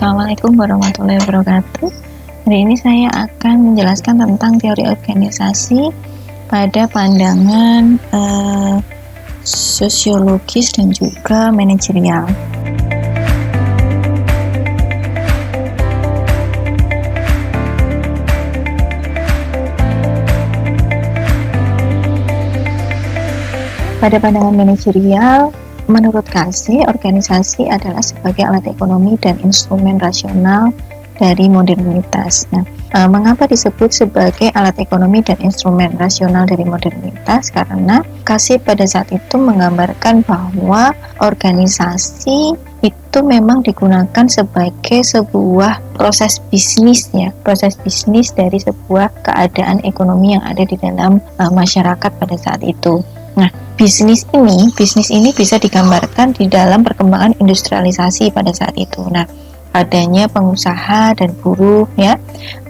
Assalamualaikum warahmatullahi wabarakatuh. Hari ini saya akan menjelaskan tentang teori organisasi pada pandangan sosiologis dan juga manajerial. Pada pandangan manajerial, menurut Kasih, organisasi adalah sebagai alat ekonomi dan instrumen rasional dari modernitas. Nah, mengapa disebut sebagai alat ekonomi dan instrumen rasional dari modernitas? Karena Kasih pada saat itu menggambarkan bahwa organisasi itu memang digunakan sebagai sebuah proses bisnis, ya, proses bisnis dari sebuah keadaan ekonomi yang ada di dalam masyarakat pada saat itu. Nah, bisnis ini bisa digambarkan di dalam perkembangan industrialisasi pada saat itu. Nah, adanya pengusaha dan buruh, ya,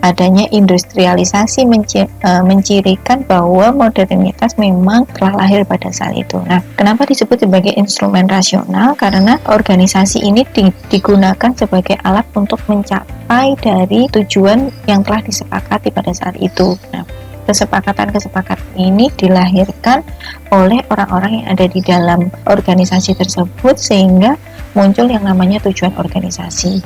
adanya industrialisasi mencirikan bahwa modernitas memang telah lahir pada saat itu. Nah, kenapa disebut sebagai instrumen rasional? Karena organisasi ini digunakan sebagai alat untuk mencapai dari tujuan yang telah disepakati pada saat itu. Nah, kesepakatan ini dilahirkan oleh orang-orang yang ada di dalam organisasi tersebut sehingga muncul yang namanya tujuan organisasi.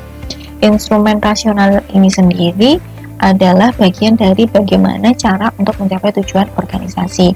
Instrumen rasional ini sendiri adalah bagian dari bagaimana cara untuk mencapai tujuan organisasi.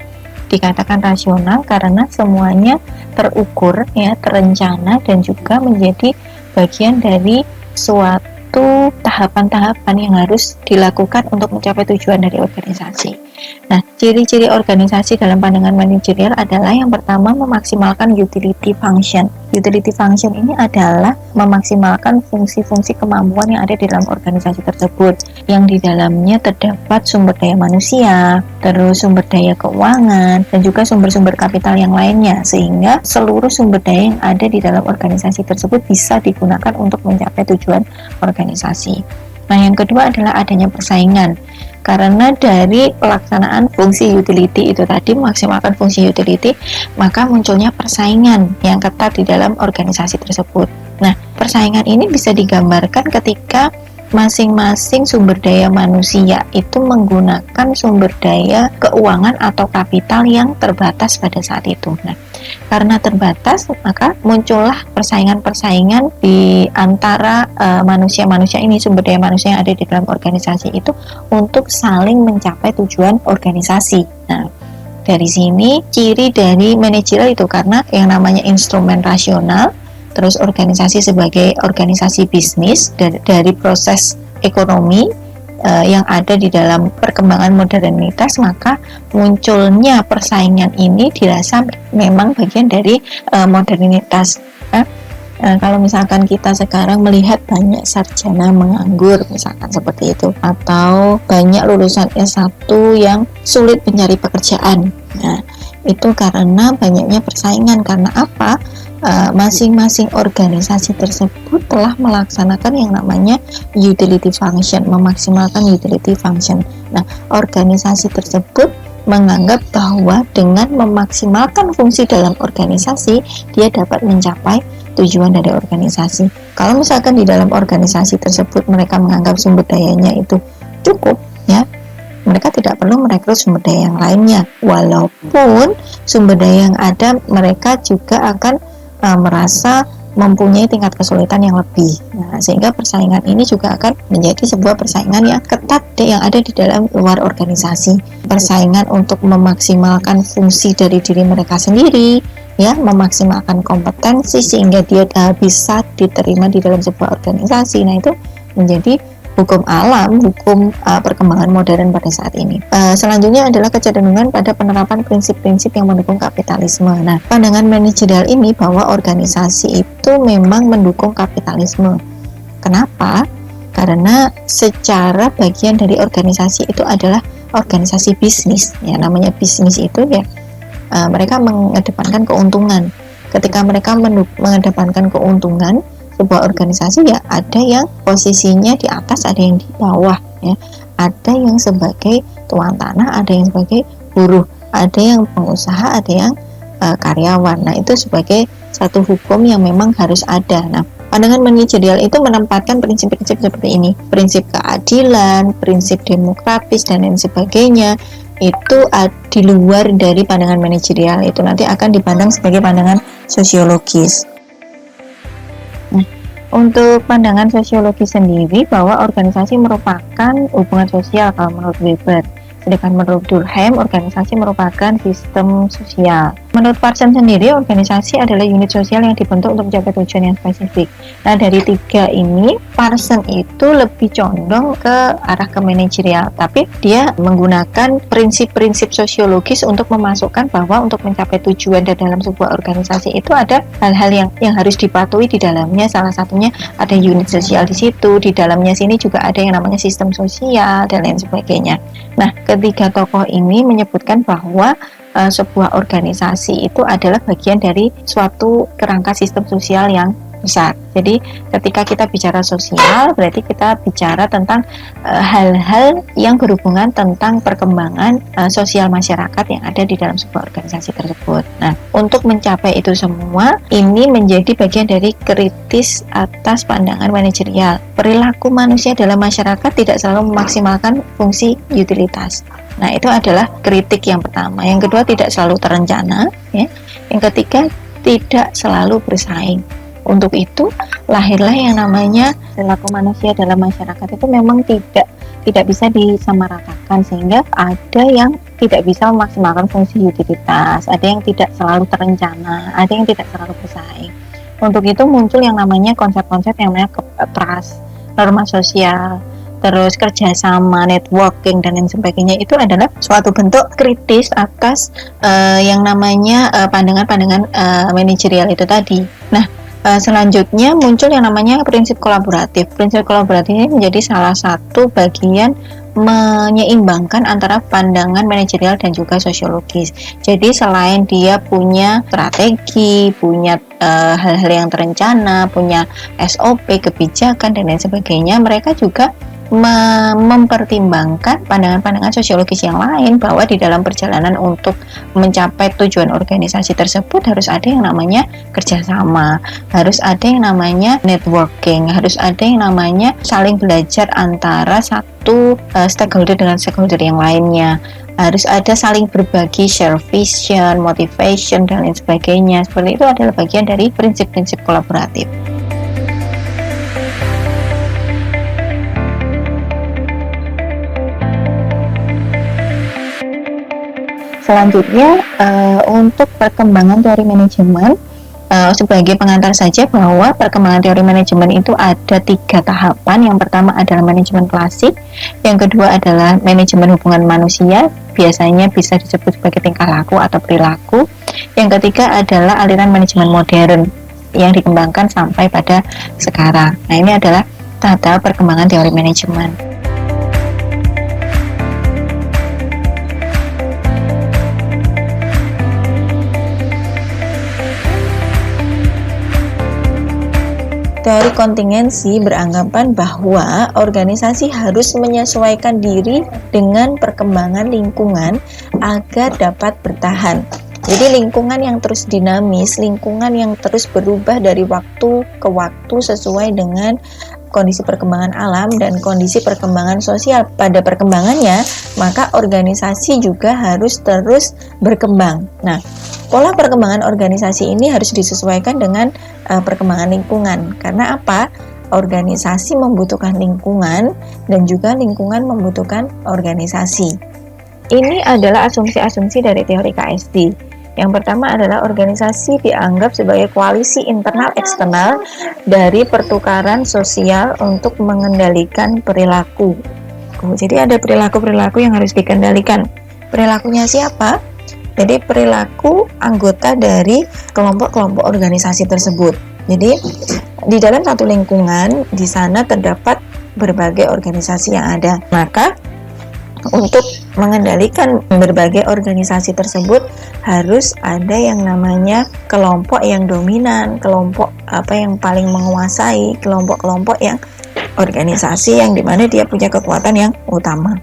Dikatakan rasional karena semuanya terukur, ya, terencana dan juga menjadi bagian dari suatu tahapan-tahapan yang harus dilakukan untuk mencapai tujuan dari organisasi. Nah, ciri-ciri organisasi dalam pandangan manajerial adalah yang pertama memaksimalkan utility function. Utility function ini adalah memaksimalkan fungsi-fungsi kemampuan yang ada di dalam organisasi tersebut, yang di dalamnya terdapat sumber daya manusia, terus sumber daya keuangan, dan juga sumber-sumber kapital yang lainnya, sehingga seluruh sumber daya yang ada di dalam organisasi tersebut bisa digunakan untuk mencapai tujuan organisasi. Nah, yang kedua adalah adanya persaingan. Karena dari pelaksanaan fungsi utility itu tadi, memaksimalkan fungsi utility, maka munculnya persaingan yang ketat di dalam organisasi tersebut. Nah, persaingan ini bisa digambarkan ketika masing-masing sumber daya manusia itu menggunakan sumber daya keuangan atau kapital yang terbatas pada saat itu. Nah, karena terbatas, maka muncullah persaingan-persaingan di antara manusia-manusia ini, sumber daya manusia yang ada di dalam organisasi itu untuk saling mencapai tujuan organisasi. Nah, dari sini ciri dari manajerial itu, karena yang namanya instrumen rasional, terus organisasi sebagai organisasi bisnis dari proses ekonomi yang ada di dalam perkembangan modernitas, maka munculnya persaingan ini dirasa memang bagian dari modernitas. Kalau misalkan kita sekarang melihat banyak sarjana menganggur, misalkan seperti itu, atau banyak lulusan S1 yang sulit mencari pekerjaan. Nah, itu karena banyaknya persaingan. Karena apa? Masing-masing organisasi tersebut telah melaksanakan yang namanya utility function, memaksimalkan utility function. Nah, organisasi tersebut menganggap bahwa dengan memaksimalkan fungsi dalam organisasi, dia dapat mencapai tujuan dari organisasi. Kalau misalkan di dalam organisasi tersebut mereka menganggap sumber dayanya itu cukup, ya, mereka tidak perlu merekrut sumber daya yang lainnya. Walaupun sumber daya yang ada, mereka juga akan merasa mempunyai tingkat kesulitan yang lebih. Nah, sehingga persaingan ini juga akan menjadi sebuah persaingan yang ketat yang ada di dalam luar organisasi. Persaingan untuk memaksimalkan fungsi dari diri mereka sendiri, ya, memaksimalkan kompetensi sehingga dia bisa diterima di dalam sebuah organisasi. Nah, itu menjadi hukum alam, hukum perkembangan modern pada saat ini. Selanjutnya adalah kecenderungan pada penerapan prinsip-prinsip yang mendukung kapitalisme. Nah, pandangan manajerial ini bahwa organisasi itu memang mendukung kapitalisme. Kenapa? Karena secara bagian dari organisasi itu adalah organisasi bisnis. Ya, namanya bisnis itu, ya, mereka mengedepankan keuntungan. Ketika mereka mengedepankan keuntungan, sebuah organisasi, ya, ada yang posisinya di atas, ada yang di bawah, ya, ada yang sebagai tuan tanah, ada yang sebagai buruh, ada yang pengusaha, ada yang karyawan. Nah, itu sebagai satu hukum yang memang harus ada. Nah, Pandangan manajerial itu menempatkan prinsip-prinsip seperti ini, prinsip keadilan, prinsip demokratis, dan lain sebagainya. Itu di luar dari pandangan manajerial, itu nanti akan dipandang sebagai pandangan sosiologis. Nah, untuk pandangan sosiologi sendiri, bahwa organisasi merupakan hubungan sosial kalau menurut Weber. Sedangkan menurut Durkheim, organisasi merupakan sistem sosial. Menurut Parson sendiri, organisasi adalah unit sosial yang dibentuk untuk mencapai tujuan yang spesifik. Nah, dari tiga ini, Parson itu lebih condong ke arah ke manajerial, tapi dia menggunakan prinsip-prinsip sosiologis untuk memasukkan bahwa untuk mencapai tujuan dalam sebuah organisasi itu ada hal-hal yang harus dipatuhi di dalamnya. Salah satunya ada unit sosial di situ, di dalamnya sini juga ada yang namanya sistem sosial dan lain sebagainya. Nah, ketiga tokoh ini menyebutkan bahwa sebuah organisasi itu adalah bagian dari suatu kerangka sistem sosial yang besar. Jadi ketika kita bicara sosial, berarti kita bicara tentang hal-hal yang berhubungan tentang perkembangan sosial masyarakat yang ada di dalam sebuah organisasi tersebut. Nah, untuk mencapai itu semua, ini menjadi bagian dari kritis atas pandangan manajerial. Perilaku manusia dalam masyarakat tidak selalu memaksimalkan fungsi utilitas. Nah, itu adalah kritik yang pertama. Yang kedua, tidak selalu terencana, ya. Yang ketiga, tidak selalu bersaing. Untuk itu, lahirlah yang namanya perilaku manusia dalam masyarakat itu memang tidak bisa disamaratakan, sehingga ada yang tidak bisa memaksimalkan fungsi utilitas, ada yang tidak selalu terencana, ada yang tidak selalu bersaing. Untuk itu muncul yang namanya konsep-konsep yang namanya trust, norma sosial, terus kerjasama, networking, dan lain sebagainya. Itu adalah suatu bentuk kritis atas yang namanya pandangan-pandangan manajerial itu tadi. Nah, selanjutnya muncul yang namanya prinsip kolaboratif. Prinsip kolaboratif ini menjadi salah satu bagian menyeimbangkan antara pandangan manajerial dan juga sosiologis. Jadi selain dia punya strategi, punya hal-hal yang terencana, punya SOP, kebijakan, dan lain sebagainya, mereka juga mempertimbangkan pandangan-pandangan sosiologis yang lain, bahwa di dalam perjalanan untuk mencapai tujuan organisasi tersebut harus ada yang namanya kerjasama, harus ada yang namanya networking, harus ada yang namanya saling belajar antara satu stakeholder dengan stakeholder yang lainnya, harus ada saling berbagi, share vision, motivation, dan lain sebagainya. Seperti itu adalah bagian dari prinsip-prinsip kolaboratif. Selanjutnya, untuk perkembangan teori manajemen, sebagai pengantar saja bahwa perkembangan teori manajemen itu ada 3 tahapan. Yang pertama adalah manajemen klasik, yang kedua adalah manajemen hubungan manusia, biasanya bisa disebut sebagai tingkah laku atau perilaku, yang ketiga adalah aliran manajemen modern yang dikembangkan sampai pada sekarang. Nah, ini adalah tahap perkembangan teori manajemen. Teori kontingensi beranggapan bahwa organisasi harus menyesuaikan diri dengan perkembangan lingkungan agar dapat bertahan. Jadi lingkungan yang terus dinamis, lingkungan yang terus berubah dari waktu ke waktu sesuai dengan kondisi perkembangan alam dan kondisi perkembangan sosial. Pada perkembangannya, maka organisasi juga harus terus berkembang. Nah, pola perkembangan organisasi ini harus disesuaikan dengan perkembangan lingkungan. Karena apa? Organisasi membutuhkan lingkungan dan juga lingkungan membutuhkan organisasi. Ini adalah asumsi-asumsi dari teori KSD. Yang pertama adalah organisasi dianggap sebagai koalisi internal eksternal dari pertukaran sosial untuk mengendalikan perilaku. Jadi ada perilaku-perilaku yang harus dikendalikan. Perilakunya siapa? Jadi perilaku anggota dari kelompok-kelompok organisasi tersebut. Jadi di dalam satu lingkungan, di sana terdapat berbagai organisasi yang ada. Maka untuk mengendalikan berbagai organisasi tersebut harus ada yang namanya kelompok yang dominan, kelompok yang paling menguasai, kelompok-kelompok yang organisasi yang dimana dia punya kekuatan yang utama.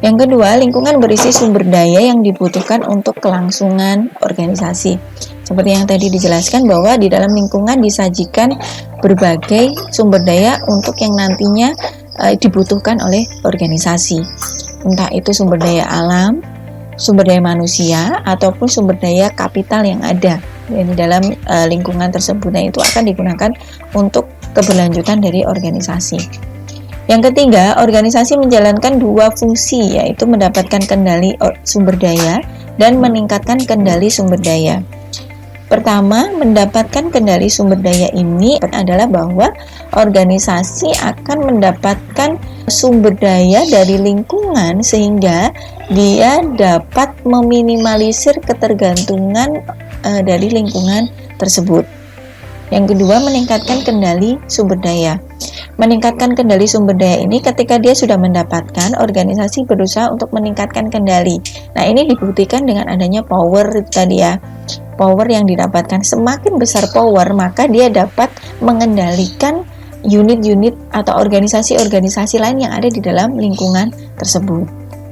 Yang kedua, lingkungan berisi sumber daya yang dibutuhkan untuk kelangsungan organisasi. Seperti yang tadi dijelaskan bahwa di dalam lingkungan disajikan berbagai sumber daya untuk yang nantinya dibutuhkan oleh organisasi. Entah itu sumber daya alam, sumber daya manusia, ataupun sumber daya kapital yang ada di dalam lingkungan tersebut. Nah, itu akan digunakan untuk keberlanjutan dari organisasi. Yang ketiga, organisasi menjalankan dua fungsi, yaitu mendapatkan kendali sumber daya dan meningkatkan kendali sumber daya. Pertama, mendapatkan kendali sumber daya ini adalah bahwa organisasi akan mendapatkan sumber daya dari lingkungan sehingga dia dapat meminimalisir ketergantungan dari lingkungan tersebut. Yang kedua, meningkatkan kendali sumber daya. Meningkatkan kendali sumber daya ini ketika dia sudah mendapatkan, organisasi berusaha untuk meningkatkan kendali. Nah, ini dibuktikan dengan adanya power tadi ya. Power yang didapatkan, semakin besar power, maka dia dapat mengendalikan unit-unit atau organisasi-organisasi lain yang ada di dalam lingkungan tersebut.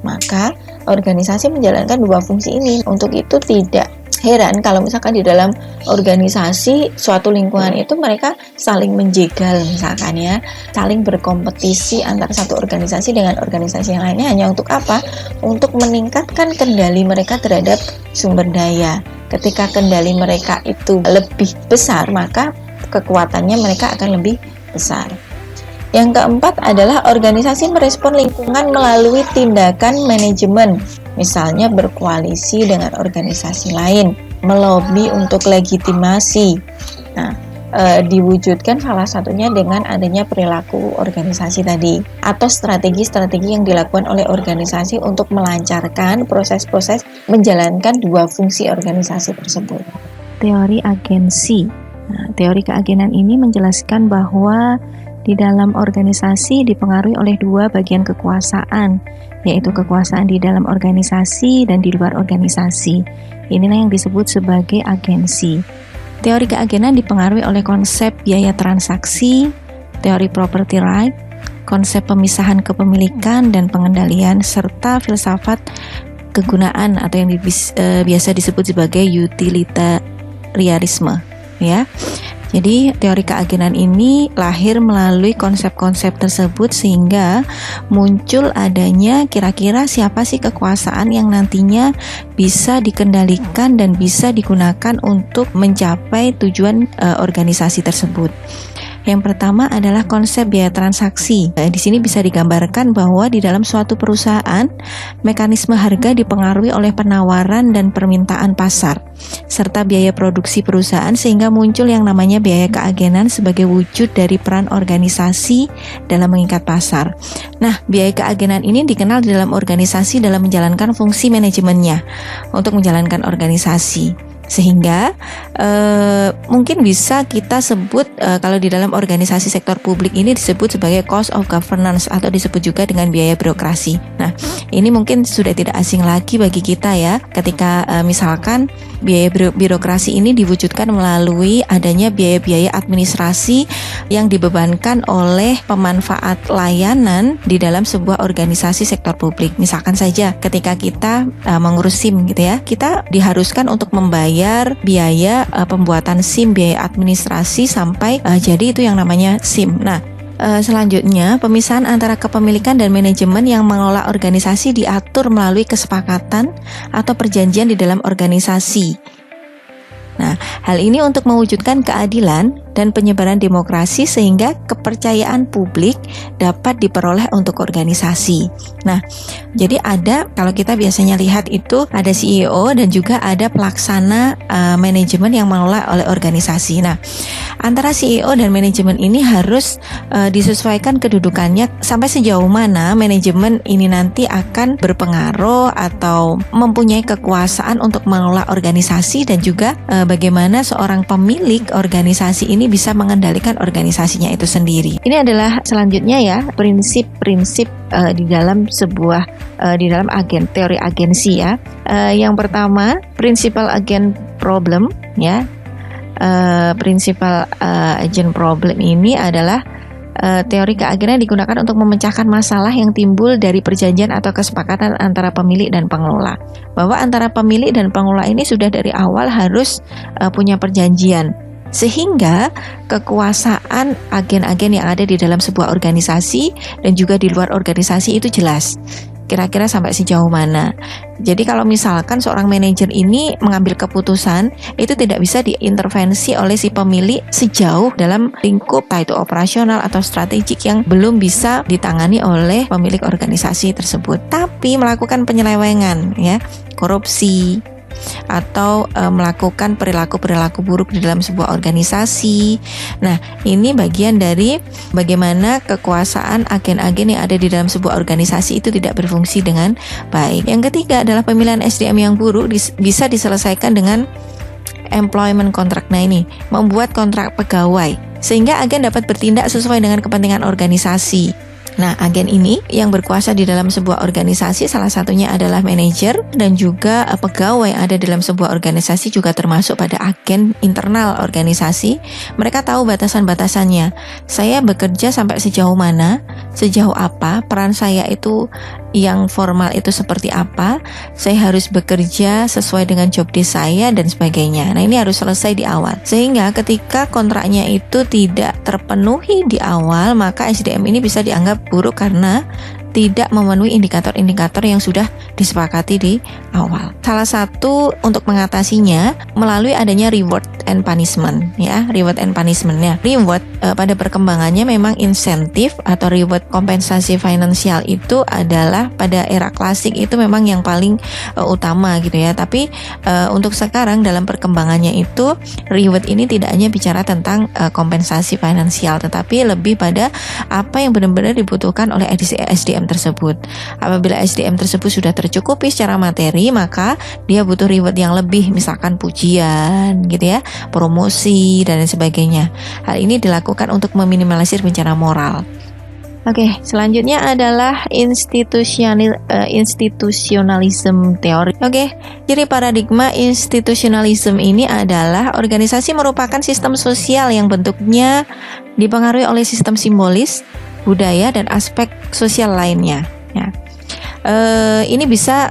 Maka organisasi menjalankan dua fungsi ini. Untuk itu tidak heran kalau misalkan di dalam organisasi suatu lingkungan itu mereka saling menjegal, misalkan ya, saling berkompetisi antara satu organisasi dengan organisasi yang lainnya. Hanya untuk apa? Untuk meningkatkan kendali mereka terhadap sumber daya. Ketika kendali mereka itu lebih besar, maka kekuatannya mereka akan lebih besar. Yang keempat adalah organisasi merespon lingkungan melalui tindakan manajemen, misalnya berkoalisi dengan organisasi lain, melobi untuk legitimasi. Nah, diwujudkan salah satunya dengan adanya perilaku organisasi tadi, atau strategi-strategi yang dilakukan oleh organisasi untuk melancarkan proses-proses menjalankan dua fungsi organisasi tersebut. Teori agensi. Nah, teori keagenan ini menjelaskan bahwa di dalam organisasi dipengaruhi oleh dua bagian kekuasaan, yaitu kekuasaan di dalam organisasi dan di luar organisasi. Inilah yang disebut sebagai agensi. Teori keagenan dipengaruhi oleh konsep biaya transaksi, teori property right, konsep pemisahan kepemilikan dan pengendalian, serta filsafat kegunaan atau yang biasa disebut sebagai utilitarianisme, ya. Jadi teori keagenan ini lahir melalui konsep-konsep tersebut sehingga muncul adanya kira-kira siapa sih kekuasaan yang nantinya bisa dikendalikan dan bisa digunakan untuk mencapai tujuan organisasi tersebut. Yang pertama adalah konsep biaya transaksi. Di sini bisa digambarkan bahwa di dalam suatu perusahaan, mekanisme harga dipengaruhi oleh penawaran dan permintaan pasar, serta biaya produksi perusahaan sehingga muncul yang namanya biaya keagenan sebagai wujud dari peran organisasi dalam mengikat pasar. Nah, biaya keagenan ini dikenal di dalam organisasi dalam menjalankan fungsi manajemennya untuk menjalankan organisasi. Sehingga mungkin bisa kita sebut kalau di dalam organisasi sektor publik ini disebut sebagai cost of governance atau disebut juga dengan biaya birokrasi. Nah, ini mungkin sudah tidak asing lagi bagi kita ya, ketika misalkan biaya birokrasi ini diwujudkan melalui adanya biaya-biaya administrasi yang dibebankan oleh pemanfaat layanan di dalam sebuah organisasi sektor publik. Misalkan saja ketika kita mengurus SIM gitu ya, kita diharuskan untuk membayar biaya pembuatan SIM, biaya administrasi sampai jadi itu yang namanya SIM. Nah, selanjutnya pemisahan antara kepemilikan dan manajemen yang mengelola organisasi diatur melalui kesepakatan atau perjanjian di dalam organisasi. Nah, hal ini untuk mewujudkan keadilan dan penyebaran demokrasi sehingga kepercayaan publik dapat diperoleh untuk organisasi. Nah, jadi ada, kalau kita biasanya lihat itu ada CEO dan juga ada pelaksana manajemen yang mengelola oleh organisasi. Nah, antara CEO dan manajemen ini harus disesuaikan kedudukannya sampai sejauh mana manajemen ini nanti akan berpengaruh atau mempunyai kekuasaan untuk mengelola organisasi dan juga bagaimana seorang pemilik organisasi ini bisa mengendalikan organisasinya itu sendiri. Ini adalah selanjutnya ya, prinsip-prinsip di dalam sebuah di dalam teori agensi ya. Yang pertama, principal agent problem ya. Principal agent problem ini adalah teori keagenan digunakan untuk memecahkan masalah yang timbul dari perjanjian atau kesepakatan antara pemilik dan pengelola. Bahwa antara pemilik dan pengelola ini sudah dari awal harus punya perjanjian. Sehingga kekuasaan agen-agen yang ada di dalam sebuah organisasi dan juga di luar organisasi itu jelas. Kira-kira sampai sejauh mana. Jadi kalau misalkan seorang manajer ini mengambil keputusan, itu tidak bisa diintervensi oleh si pemilik sejauh dalam lingkup entah itu operasional atau strategik yang belum bisa ditangani oleh pemilik organisasi tersebut. Tapi melakukan penyelewengan, ya, korupsi, atau melakukan perilaku-perilaku buruk di dalam sebuah organisasi. Nah, ini bagian dari bagaimana kekuasaan agen-agen yang ada di dalam sebuah organisasi itu tidak berfungsi dengan baik. Yang ketiga adalah pemilihan SDM yang buruk bisa diselesaikan dengan employment contract. Nah, ini membuat kontrak pegawai sehingga agen dapat bertindak sesuai dengan kepentingan organisasi. Nah, agen ini yang berkuasa di dalam sebuah organisasi salah satunya adalah manajer dan juga pegawai yang ada dalam sebuah organisasi juga termasuk pada agen internal organisasi. Mereka tahu batasan-batasannya. Saya bekerja sampai sejauh mana, sejauh apa, peran saya itu yang formal itu seperti apa, saya harus bekerja sesuai dengan job desk saya dan sebagainya. Nah, ini harus selesai di awal. Sehingga ketika kontraknya itu tidak terpenuhi di awal, maka SDM ini bisa dianggap buruk karena tidak memenuhi indikator-indikator yang sudah disepakati di awal. Salah satu untuk mengatasinya melalui adanya reward and punishment, ya, reward and punishment-nya. Reward pada perkembangannya memang insentif atau reward kompensasi finansial itu adalah pada era klasik itu memang yang paling utama gitu ya. Tapi untuk sekarang dalam perkembangannya itu reward ini tidak hanya bicara tentang kompensasi finansial, tetapi lebih pada apa yang benar-benar dibutuhkan oleh SDM tersebut. Apabila SDM tersebut sudah tercukupi secara materi, maka dia butuh reward yang lebih, misalkan pujian gitu ya, promosi dan lain sebagainya. Hal ini dilakukan untuk meminimalisir bencana moral. Oke, selanjutnya adalah institutionalism teori. Oke, jadi paradigma institutionalism ini adalah organisasi merupakan sistem sosial yang bentuknya dipengaruhi oleh sistem simbolis, budaya dan aspek sosial lainnya. Ya. Ini bisa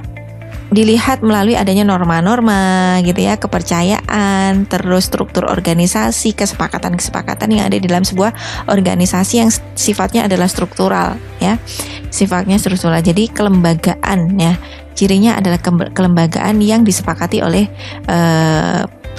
dilihat melalui adanya norma-norma gitu ya, kepercayaan, terus struktur organisasi, kesepakatan-kesepakatan yang ada di dalam sebuah organisasi yang sifatnya adalah struktural ya. Sifatnya struktural. Jadi kelembagaan ya. Cirinya adalah kelembagaan yang disepakati oleh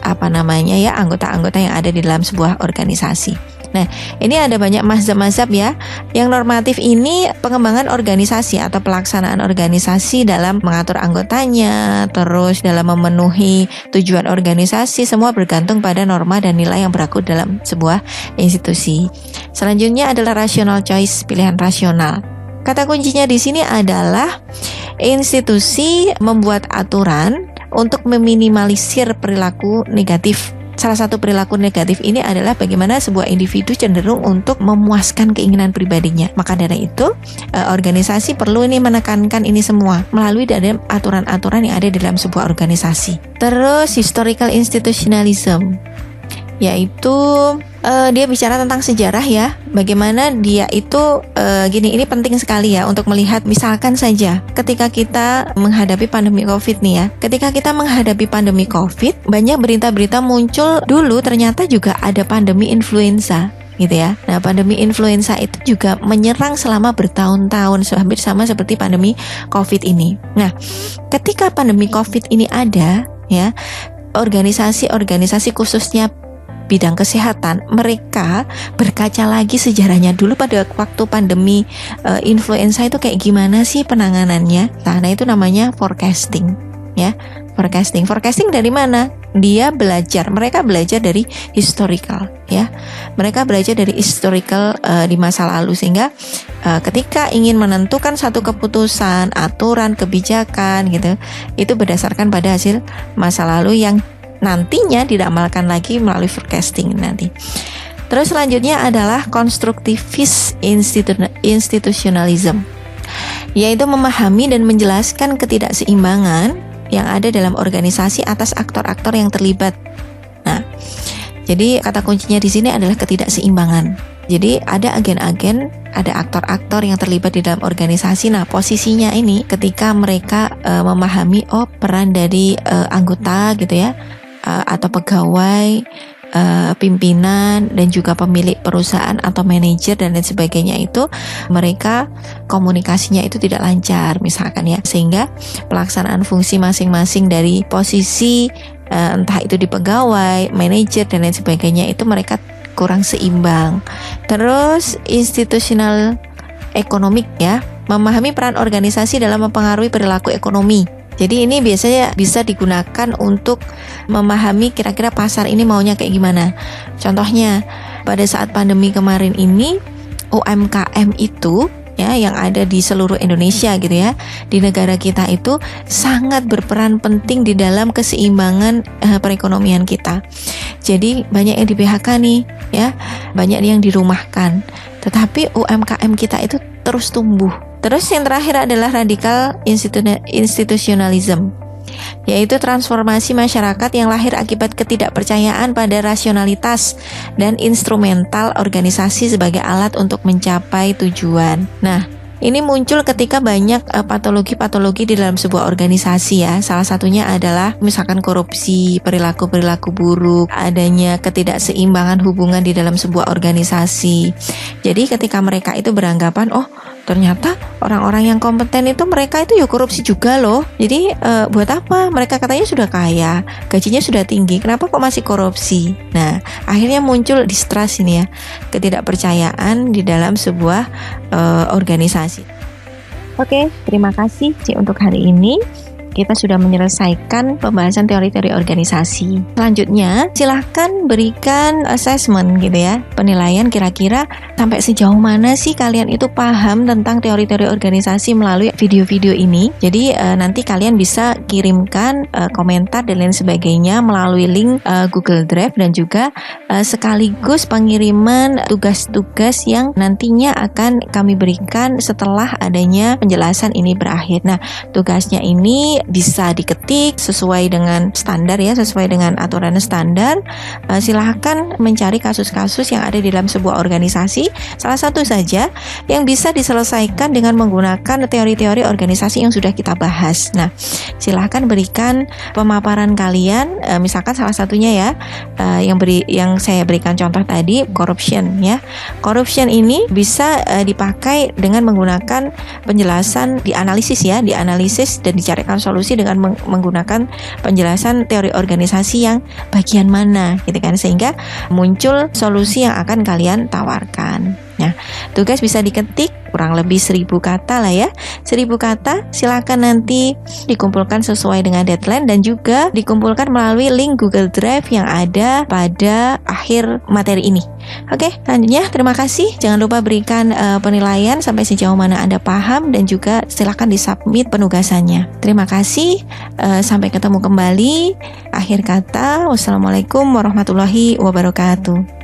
anggota-anggota yang ada di dalam sebuah organisasi. Nah, ini ada banyak mazhab-mazhab ya. Yang normatif ini pengembangan organisasi atau pelaksanaan organisasi dalam mengatur anggotanya, terus dalam memenuhi tujuan organisasi, semua bergantung pada norma dan nilai yang berlaku dalam sebuah institusi. Selanjutnya adalah rational choice, pilihan rasional. Kata kuncinya di sini adalah institusi membuat aturan untuk meminimalisir perilaku negatif. Salah satu perilaku negatif ini adalah bagaimana sebuah individu cenderung untuk memuaskan keinginan pribadinya. Maka dari itu, organisasi perlu ini menekankan ini semua melalui dalam aturan-aturan yang ada di dalam sebuah organisasi. Terus historical institutionalism, yaitu dia bicara tentang sejarah ya, bagaimana dia itu ini penting sekali ya untuk melihat. Misalkan saja ketika kita menghadapi pandemi COVID nih ya, ketika kita menghadapi pandemi COVID, banyak berita-berita muncul dulu ternyata juga ada pandemi influenza gitu ya. Nah, pandemi influenza itu juga menyerang selama bertahun-tahun, hampir sama seperti pandemi COVID ini. Nah, ketika pandemi COVID ini ada ya, organisasi-organisasi khususnya bidang kesehatan, mereka berkaca lagi sejarahnya dulu pada waktu pandemi influenza itu kayak gimana sih penanganannya. Nah, itu namanya forecasting ya. Forecasting dari mana? Mereka belajar dari historical ya. Mereka belajar dari historical di masa lalu, sehingga ketika ingin menentukan satu keputusan, aturan, kebijakan gitu, itu berdasarkan pada hasil masa lalu yang nantinya diramalkan lagi melalui forecasting nanti. Terus selanjutnya adalah constructivist institutionalism, yaitu memahami dan menjelaskan ketidakseimbangan yang ada dalam organisasi atas aktor-aktor yang terlibat. Nah, jadi kata kuncinya di sini adalah ketidakseimbangan Jadi ada agen-agen, ada aktor-aktor yang terlibat di dalam organisasi. Nah, posisinya ini ketika mereka memahami peran dari anggota gitu ya, atau pegawai, pimpinan dan juga pemilik perusahaan atau manajer dan lain sebagainya, itu mereka komunikasinya itu tidak lancar misalkan ya, sehingga pelaksanaan fungsi masing-masing dari posisi entah itu di pegawai, manajer dan lain sebagainya itu mereka kurang seimbang. Terus institusional ekonomik ya, memahami peran organisasi dalam mempengaruhi perilaku ekonomi. Jadi ini biasanya bisa digunakan untuk memahami kira-kira pasar ini maunya kayak gimana. Contohnya pada saat pandemi kemarin ini, UMKM itu ya yang ada di seluruh Indonesia gitu ya, di negara kita itu sangat berperan penting di dalam keseimbangan perekonomian kita. Jadi banyak yang di PHK nih ya, banyak yang dirumahkan, tetapi UMKM kita itu terus tumbuh. Terus yang terakhir adalah radikal institutionalism, yaitu transformasi masyarakat yang lahir akibat ketidakpercayaan pada rasionalitas dan instrumental organisasi sebagai alat untuk mencapai tujuan. Nah, ini muncul ketika banyak patologi-patologi di dalam sebuah organisasi ya. Salah satunya adalah misalkan korupsi, perilaku-perilaku buruk, adanya ketidakseimbangan hubungan di dalam sebuah organisasi. Jadi ketika mereka itu beranggapan, ternyata orang-orang yang kompeten itu mereka itu ya korupsi juga loh. Jadi buat apa? Mereka katanya sudah kaya, gajinya sudah tinggi, kenapa kok masih korupsi? Nah, akhirnya muncul distrust ini ya, ketidakpercayaan di dalam sebuah organisasi. Oke, terima kasih Ci untuk hari ini. Kita sudah menyelesaikan pembahasan teori-teori organisasi. Selanjutnya, silahkan berikan assessment gitu ya, penilaian kira-kira sampai sejauh mana sih kalian itu paham tentang teori-teori organisasi melalui video-video ini. Jadi nanti kalian bisa kirimkan komentar dan lain sebagainya melalui link Google Drive, dan juga sekaligus pengiriman tugas-tugas yang nantinya akan kami berikan setelah adanya penjelasan ini berakhir. Nah, tugasnya ini bisa diketik sesuai dengan standar ya, sesuai dengan aturan standar. Silahkan mencari kasus-kasus yang ada di dalam sebuah organisasi, salah satu saja yang bisa diselesaikan dengan menggunakan teori-teori organisasi yang sudah kita bahas. Nah, silahkan berikan pemaparan kalian, misalkan salah satunya ya, yang saya berikan contoh tadi, corruption ya. Corruption ini bisa dipakai dengan menggunakan penjelasan dianalisis dan dicarikan solusi dengan menggunakan penjelasan teori organisasi yang bagian mana gitu kan, sehingga muncul solusi yang akan kalian tawarkan. Nah, tugas bisa diketik kurang lebih 1000 kata lah ya. 1000 kata silakan nanti dikumpulkan sesuai dengan deadline dan juga dikumpulkan melalui link Google Drive yang ada pada akhir materi ini. Oke, selanjutnya terima kasih. Jangan lupa berikan penilaian sampai sejauh mana Anda paham, dan juga silakan disubmit penugasannya. Terima kasih. Sampai ketemu kembali. Akhir kata, wassalamualaikum warahmatullahi wabarakatuh.